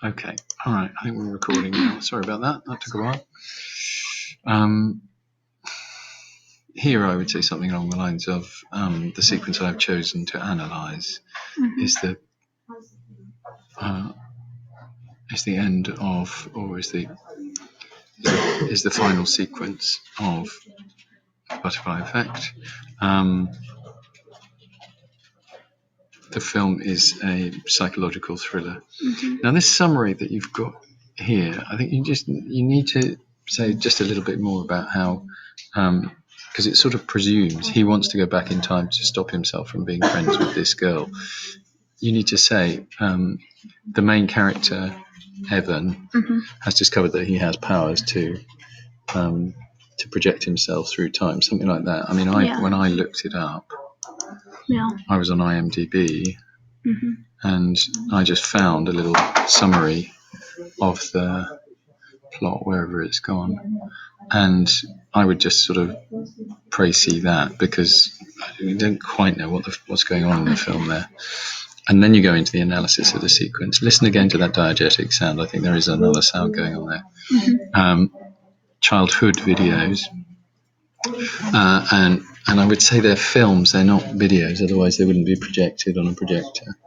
Okay. All right. I think we're recording now. Sorry about that. That took a while. Here I would say something along the lines of the sequence I've chosen to analyse is the end of, or is the final sequence of Butterfly Effect. The film is a psychological thriller. Now, this summary that you've got here, I think you need to say just a little bit more about how, because it sort of presumes he wants to go back in time to stop himself from being friends with this girl. You need to say the main character, Evan, has discovered that he has powers to project himself through time, something like that. I mean, when I looked it up, I was on IMDb, and I just found a little summary of the plot wherever it's gone, and I would just sort of see that, because you don't quite know what's going on in the film there. And then you go into the analysis of the sequence. Listen again to that diegetic sound. I think there is another sound going on there. Childhood videos, and I would say they're films. They're not videos. Otherwise, they wouldn't be projected on a projector.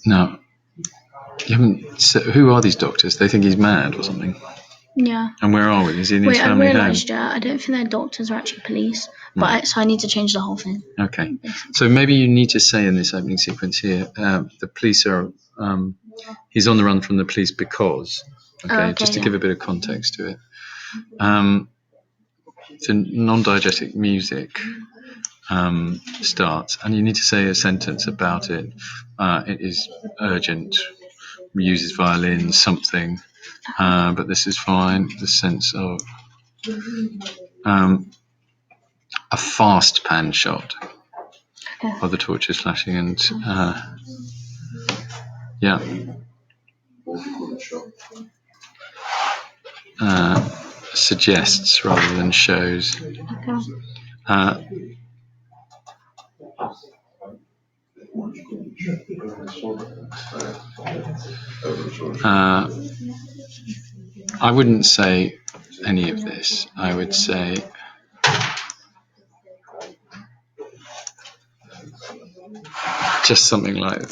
No, you haven't. So who are these doctors? They think he's mad or something. Yeah. And where are we? Is he in his family home? I realised, I don't think they're doctors, they're actually police. But so I need to change the whole thing. Okay. So maybe you need to say in this opening sequence here, the police are, he's on the run from the police because, just to give a bit of context to it. The non-diegetic music starts, and you need to say a sentence about it. It is urgent, uses violin, something. But this is fine. The sense of a fast pan shot of the torches flashing, and suggests rather than shows. I wouldn't say any of this. I would say just something like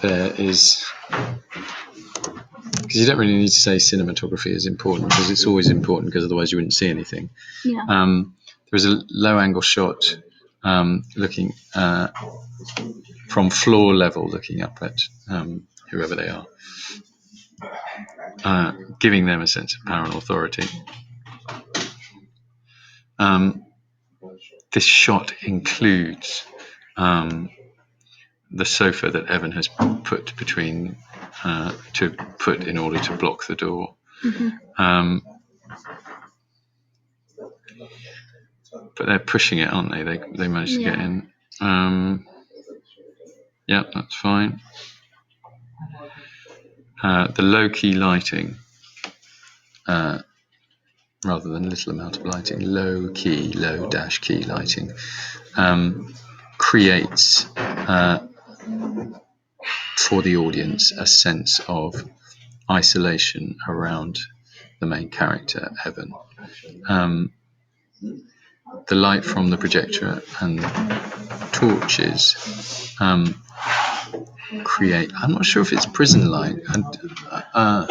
there is, because you don't really need to say cinematography is important, because it's always important, because otherwise you wouldn't see anything. There is a low angle shot looking from floor level, looking up at whoever they are, giving them a sense of power and authority. This shot includes the sofa that Evan has put between in order to block the door. But they're pushing it, aren't they? They managed to get in. That's fine. The low-key lighting, rather than little amount of lighting, low-key lighting, creates for the audience a sense of isolation around the main character, Evan. The light from the projector and the torches create, I'm not sure if it's prison light, and I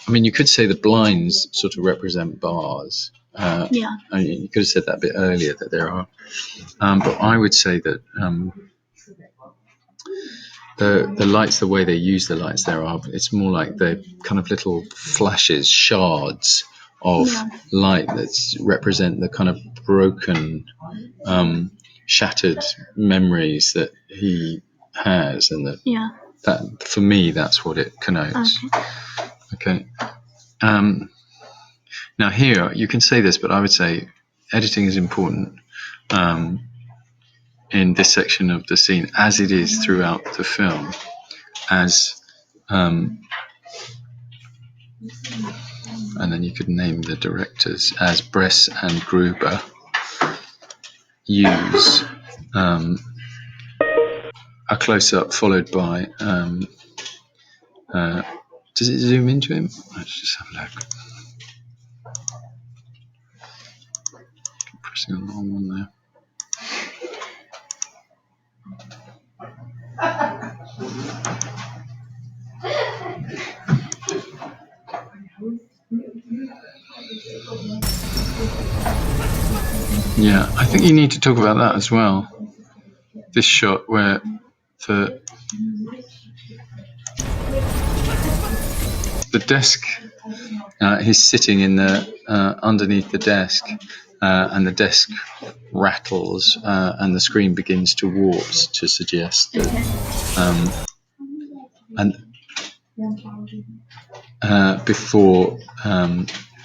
mean, you could say the blinds sort of represent bars. I mean, you could have said that a bit earlier, that there are, but I would say that the lights, the way they use the lights, it's more like they're kind of little flashes, shards of light that represent the kind of broken, shattered memories that he has, and that for me, that's what it connotes. Okay. Now here you can say this, but I would say editing is important in this section of the scene, as it is throughout the film, as and then you could name the directors as Bress and Gruber. Use a close-up followed by does it zoom into him? Let's just have a look. Pressing on the wrong one there. Yeah, I think you need to talk about that as well. This shot where the desk, he's sitting in the underneath the desk, and the desk rattles, and the screen begins to warp to suggest that, before,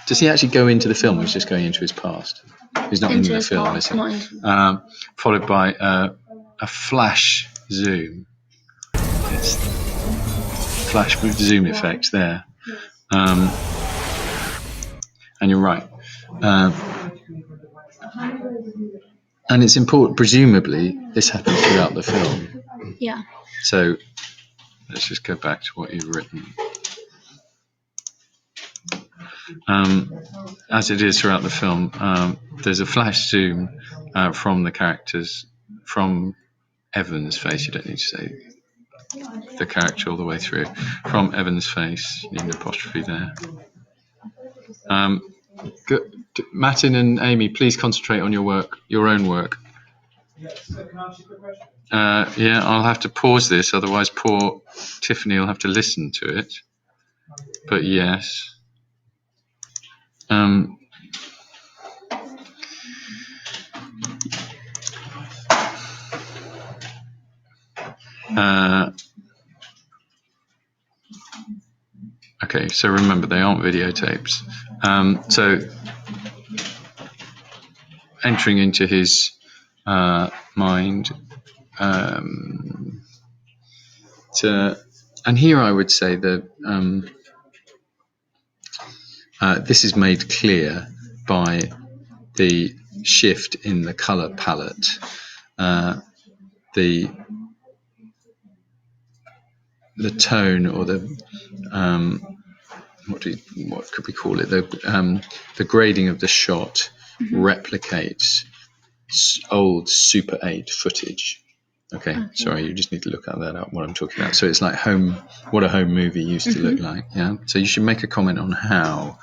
does he actually go into the film, or he's just going into his past? He's not into the film, is he? Followed by a flash zoom. It's flash with zoom effects there. And you're right. And it's important, presumably, this happens throughout the film. Yeah. So let's just go back to what you've written. As it is throughout the film, there's a flash zoom from the characters, from Evan's face. You don't need to say the character all the way through. From Evan's face, you need an apostrophe there. Martin and Amy, please concentrate on your work, your own work. Yeah, I'll have to pause this, otherwise poor Tiffany will have to listen to it. But yes. Okay, so remember, they aren't videotapes. So entering into his mind, and here I would say that this is made clear by the shift in the color palette, the tone, or the what could we call it? The grading of the shot replicates old Super 8 footage. Okay, sorry, you just need to look at that up, what I'm talking about. So it's like what a home movie used to look like. Yeah. So you should make a comment on how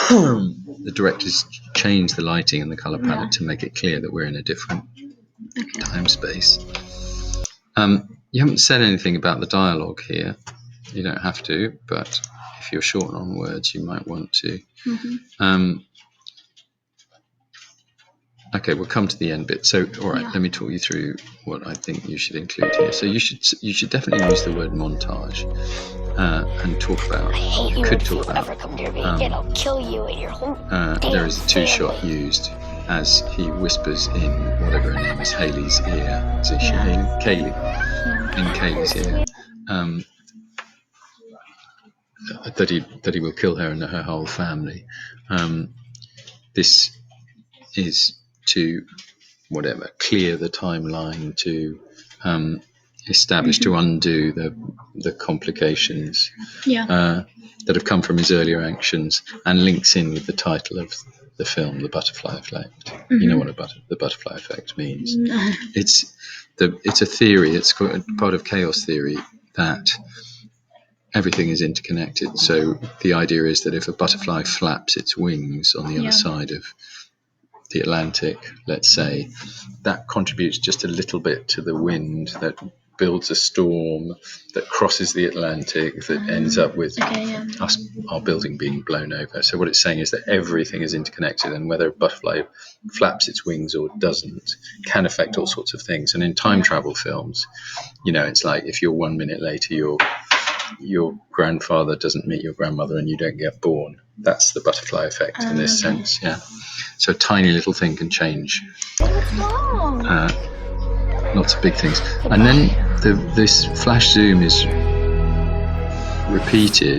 the directors changed the lighting and the color palette to make it clear that we're in a different time space. You haven't said anything about the dialogue here. You don't have to, but if you're short on words, you might want to. Okay, we'll come to the end bit. So, all right, let me talk you through what I think you should include here. So you should definitely use the word montage and talk about. You could talk about. I'll kill you and your whole there is a two-shot used as he whispers in whatever her name is, Haley's ear. Is it Kaylee? In Kaylee's ear. That he will kill her and her whole family. This is to clear the timeline, to establish, to undo the complications that have come from his earlier actions, and links in with the title of the film, The Butterfly Effect. You know what the butterfly effect means? No. It's a theory. It's part of chaos theory that everything is interconnected. So the idea is that if a butterfly flaps its wings on the other side of the Atlantic, let's say, that contributes just a little bit to the wind that builds a storm that crosses the Atlantic that ends up with our building being blown over. So what it's saying is that everything is interconnected, and whether a butterfly flaps its wings or doesn't can affect all sorts of things. And in time travel films, it's like if you're 1 minute later, your grandfather doesn't meet your grandmother and you don't get born. That's the butterfly effect in this sense. Yeah. So a tiny little thing can change lots of big things. And then this flash zoom is repeated